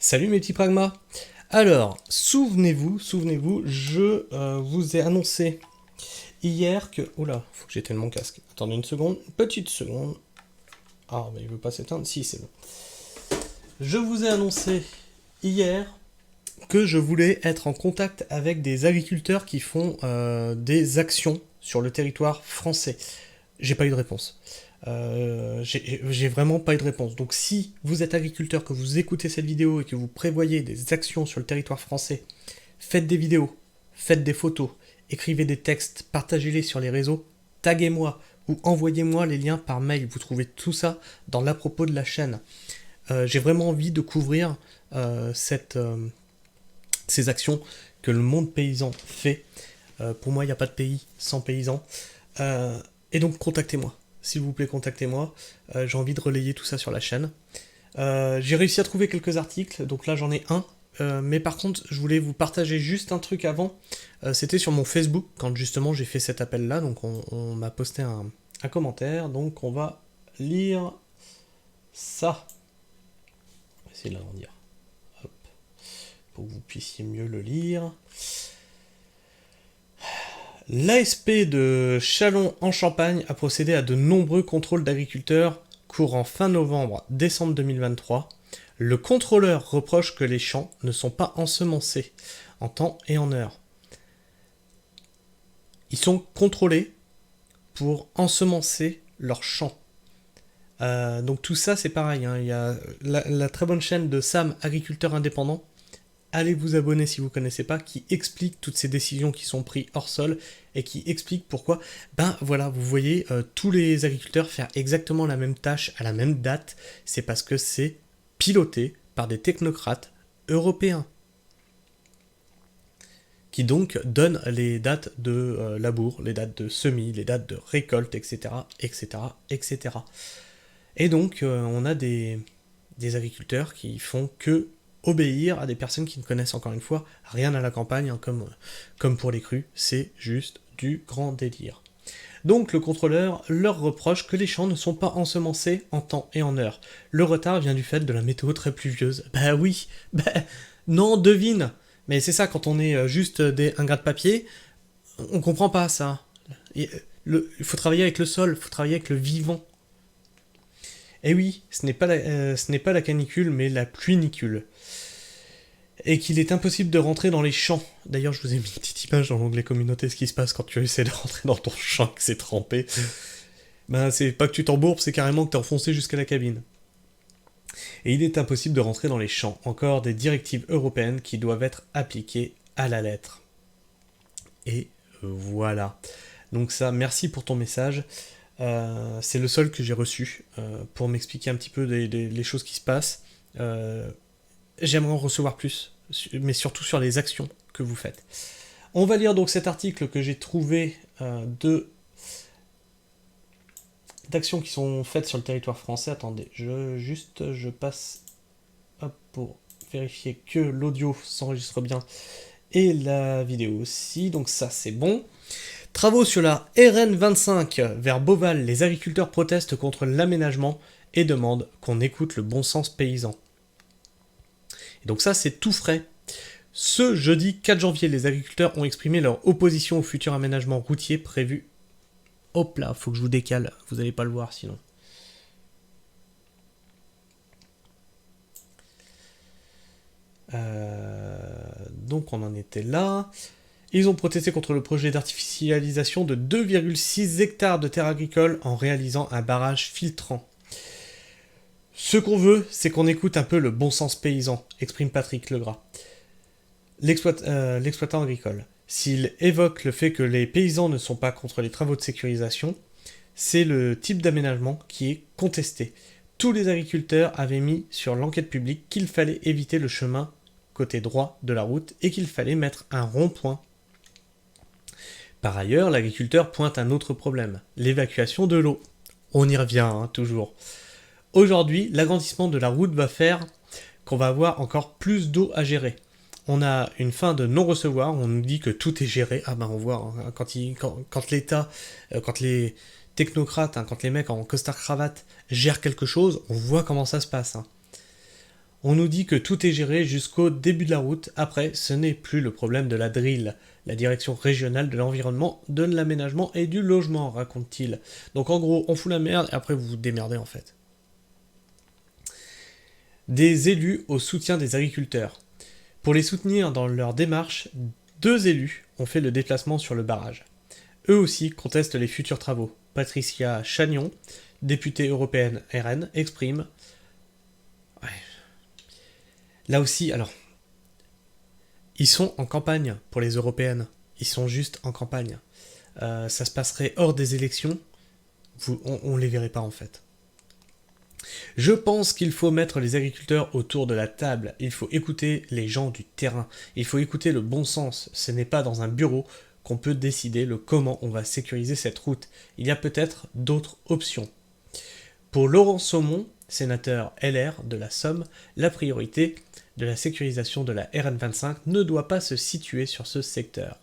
Salut mes petits pragmas. Alors, souvenez-vous, je vous ai annoncé hier que... Oula, faut que j'éteigne mon casque. Attendez une seconde, une petite seconde. Ah, mais il veut pas s'éteindre. Si, c'est bon. Je vous ai annoncé hier que je voulais être en contact avec des agriculteurs qui font des actions sur le territoire français. J'ai pas eu de réponse. J'ai vraiment pas eu de réponse. Donc si vous êtes agriculteur, que vous écoutez cette vidéo et que vous prévoyez des actions sur le territoire français, faites des vidéos, faites des photos, écrivez des textes, partagez-les sur les réseaux, taguez-moi ou envoyez-moi les liens par mail. Vous trouvez tout ça dans l'à propos de la chaîne. J'ai vraiment envie de couvrir ces actions que le monde paysan fait. Pour moi, il n'y a pas de pays sans paysans. Et donc, contactez-moi. S'il vous plaît, contactez-moi. J'ai envie de relayer tout ça sur la chaîne. J'ai réussi à trouver quelques articles, donc là j'en ai un. Mais par contre, je voulais vous partager juste un truc avant. C'était sur mon Facebook, quand justement j'ai fait cet appel-là. Donc on m'a posté un commentaire. Donc on va lire ça. On va essayer de l'agrandir. Hop. Pour que vous puissiez mieux le lire. L'ASP de Châlons en Champagne a procédé à de nombreux contrôles d'agriculteurs courant fin novembre-décembre 2023. Le contrôleur reproche que les champs ne sont pas ensemencés en temps et en heure. Ils sont contrôlés pour ensemencer leurs champs. Donc tout ça c'est pareil, hein. Il y a la très bonne chaîne de Sam, agriculteur indépendant. Allez vous abonner si vous ne connaissez pas, qui explique toutes ces décisions qui sont prises hors sol et qui explique pourquoi. Ben voilà, vous voyez tous les agriculteurs faire exactement la même tâche à la même date. C'est parce que c'est piloté par des technocrates européens qui donc donnent les dates de labour, les dates de semis, les dates de récolte, etc., etc., etc. Et donc on a des agriculteurs qui font que obéir à des personnes qui ne connaissent encore une fois rien à la campagne, hein, comme pour les crues, c'est juste du grand délire. Donc le contrôleur leur reproche que les champs ne sont pas ensemencés en temps et en heure. Le retard vient du fait de la météo très pluvieuse. Bah oui, bah non, devine. Mais c'est ça, quand on est juste un gras de papier, on comprend pas ça. Il faut travailler avec le sol, il faut travailler avec le vivant. Et oui, ce n'est pas la canicule, mais la pluinicule. Et qu'il est impossible de rentrer dans les champs. D'ailleurs, je vous ai mis une petite image dans l'onglet communauté, ce qui se passe quand tu essaies de rentrer dans ton champ et que c'est trempé. Ben, c'est pas que tu t'embourbes, c'est carrément que t'es enfoncé jusqu'à la cabine. Et il est impossible de rentrer dans les champs. Encore des directives européennes qui doivent être appliquées à la lettre. Et voilà. Donc ça, merci pour ton message. C'est le seul que j'ai reçu pour m'expliquer un petit peu les choses qui se passent. J'aimerais en recevoir plus, mais surtout sur les actions que vous faites. On va lire donc cet article que j'ai trouvé d'actions qui sont faites sur le territoire français. Attendez, je passe pour vérifier que l'audio s'enregistre bien et la vidéo aussi. Donc ça c'est bon. Travaux sur la RN25 vers Beauval, les agriculteurs protestent contre l'aménagement et demandent qu'on écoute le bon sens paysan. Et donc ça, c'est tout frais. Ce jeudi 4 janvier, les agriculteurs ont exprimé leur opposition au futur aménagement routier prévu. Hop là, faut que je vous décale, vous n'allez pas le voir sinon. Donc on en était là. Ils ont protesté contre le projet d'artificialisation de 2,6 hectares de terres agricoles en réalisant un barrage filtrant. Ce qu'on veut, c'est qu'on écoute un peu le bon sens paysan, exprime Patrick Legras, l'exploitant agricole. S'il évoque le fait que les paysans ne sont pas contre les travaux de sécurisation, c'est le type d'aménagement qui est contesté. Tous les agriculteurs avaient mis sur l'enquête publique qu'il fallait éviter le chemin côté droit de la route et qu'il fallait mettre un rond-point. Par ailleurs, l'agriculteur pointe un autre problème, l'évacuation de l'eau. On y revient, hein, toujours. Aujourd'hui, l'agrandissement de la route va faire qu'on va avoir encore plus d'eau à gérer. On a une fin de non-recevoir, on nous dit que tout est géré. Ah ben on voit, hein, quand l'État, quand les technocrates, hein, quand les mecs en costard-cravate gèrent quelque chose, on voit comment ça se passe. Hein. On nous dit que tout est géré jusqu'au début de la route. Après, ce n'est plus le problème de la DRIL, la direction régionale de l'environnement, de l'aménagement et du logement, raconte-t-il. Donc en gros, on fout la merde et après vous vous démerdez en fait. Des élus au soutien des agriculteurs. Pour les soutenir dans leur démarche, 2 élus ont fait le déplacement sur le barrage. Eux aussi contestent les futurs travaux. Patricia Chagnon, députée européenne RN, exprime... Ouais. Là aussi, alors... Ils sont en campagne pour les européennes. Ils sont juste en campagne. Ça se passerait hors des élections. On les verrait pas en fait. Je pense qu'il faut mettre les agriculteurs autour de la table. Il faut écouter les gens du terrain. Il faut écouter le bon sens. Ce n'est pas dans un bureau qu'on peut décider le comment on va sécuriser cette route. Il y a peut-être d'autres options. Pour Laurent Saumon, sénateur LR de la Somme, la priorité de la sécurisation de la RN25 ne doit pas se situer sur ce secteur.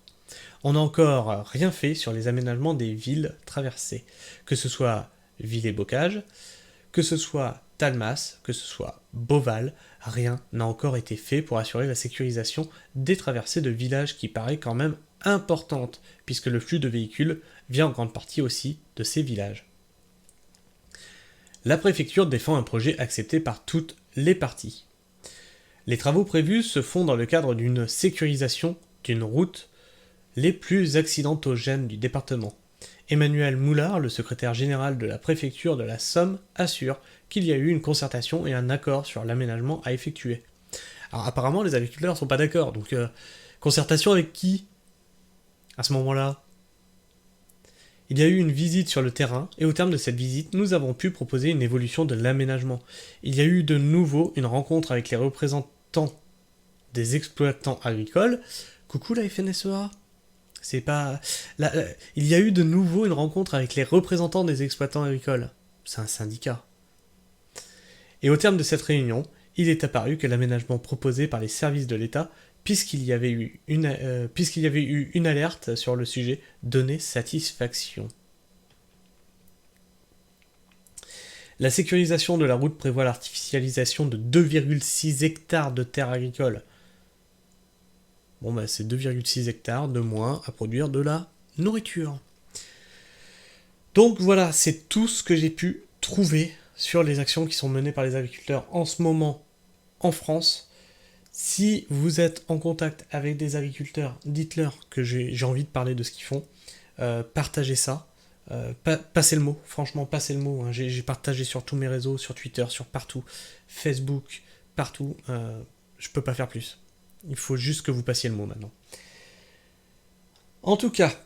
On n'a encore rien fait sur les aménagements des villes traversées, que ce soit Villers-Bocage, que ce soit Talmas, que ce soit Beauval, rien n'a encore été fait pour assurer la sécurisation des traversées de villages qui paraît quand même importante, puisque le flux de véhicules vient en grande partie aussi de ces villages. La préfecture défend un projet accepté par toutes les parties. Les travaux prévus se font dans le cadre d'une sécurisation d'une route les plus accidentogènes du département. Emmanuel Moulard, le secrétaire général de la préfecture de la Somme, assure qu'il y a eu une concertation et un accord sur l'aménagement à effectuer. Alors apparemment les agriculteurs ne sont pas d'accord, donc concertation avec qui à ce moment-là? Il y a eu une visite sur le terrain, et au terme de cette visite, nous avons pu proposer une évolution de l'aménagement. Il y a eu de nouveau une rencontre avec les représentants des exploitants agricoles. Coucou la FNSEA. C'est pas... Il y a eu de nouveau une rencontre avec les représentants des exploitants agricoles. C'est un syndicat. Et au terme de cette réunion, il est apparu que l'aménagement proposé par les services de l'État, puisqu'il y avait eu une alerte sur le sujet, donnait satisfaction. La sécurisation de la route prévoit l'artificialisation de 2,6 hectares de terres agricoles. Bon bah c'est 2,6 hectares de moins à produire de la nourriture. Donc voilà, c'est tout ce que j'ai pu trouver sur les actions qui sont menées par les agriculteurs en ce moment en France. Si vous êtes en contact avec des agriculteurs, dites-leur que j'ai envie de parler de ce qu'ils font. Partagez ça. Passez le mot, franchement, passez le mot. Hein. J'ai partagé sur tous mes réseaux, sur Twitter, sur partout. Facebook, partout. Je peux pas faire plus. Il faut juste que vous passiez le mot maintenant. En tout cas,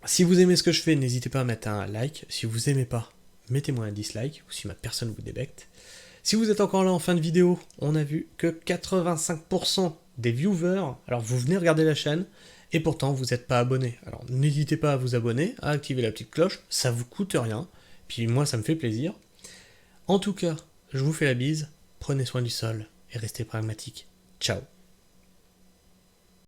si vous aimez ce que je fais, n'hésitez pas à mettre un like. Si vous aimez pas, mettez-moi un dislike, ou si ma personne vous débecte. Si vous êtes encore là en fin de vidéo, on a vu que 85% des viewers, alors vous venez regarder la chaîne, et pourtant vous n'êtes pas abonné. Alors n'hésitez pas à vous abonner, à activer la petite cloche, ça vous coûte rien, puis moi ça me fait plaisir. En tout cas, je vous fais la bise, prenez soin du sol, et restez pragmatique. Ciao.